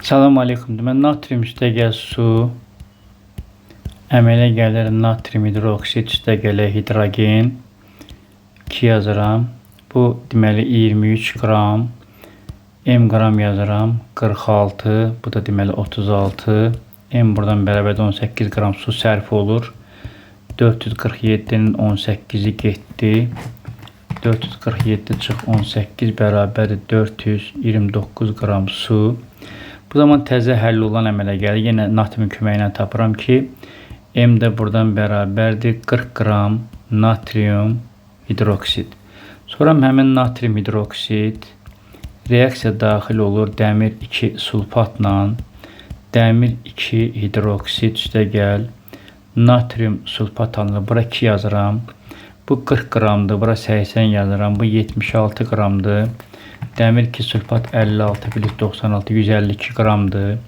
Salam aleykum. Deməli, natrium üstəgəl su əmələ gəlir natrium hidroksid üstəgələ hidrogen 2 yazıram. Bu deməli 23 qram. M qram yazıram 46. Bu da deməli 36. M buradan bərabər 18 qram su sərf olur. 447-nin 18-i getdi. 447 çıx 18 bərabərdir 429 qram su. Bu zaman təzə həll olan əmələ gəlir. Yenə natrium köməyi ilə tapıram ki, M də buradan bərabərdir 40 qram natrium hidroksid. Sonra həmin natrium hidroksid reaksiya daxil olur dəmir 2 sulfatla dəmir 2 hidroksid üstəgəl natrium sulfat alınır. Bura 2 yazıram. Bu 40 qramdır. Bura 80 yazıram. Bu 76 qramdır. Dəmir 2 sulfat 56 bölü 96 152 qramdır.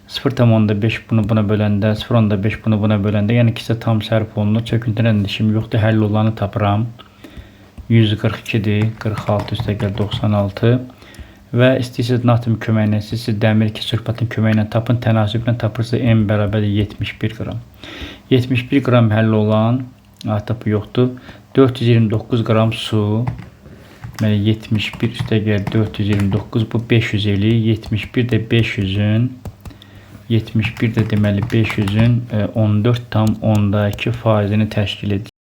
0,5 bunu buna böləndə, 0,5 bunu buna böləndə, yəni ikisi tam sərf olunur. Çöküntüdən işim yoxdur. Həll olanı tapıram. 142-dir. 46 üstəgəl 96. Və istəyirsiniz natrium köməyi ilə, istəyirsiniz dəmir 2 sulfatın köməyi ilə tapın. Tənasüblə tapırsınız M bərabər 71 qram. 71 qram həll olan, artıq bu yoxdur. 429 qram su. Deməli 71 üstəgəl 429 bu 500 eləyir. 71 də 500-ün 71 də deməli 500-ün 14,2%-ni təşkil edir.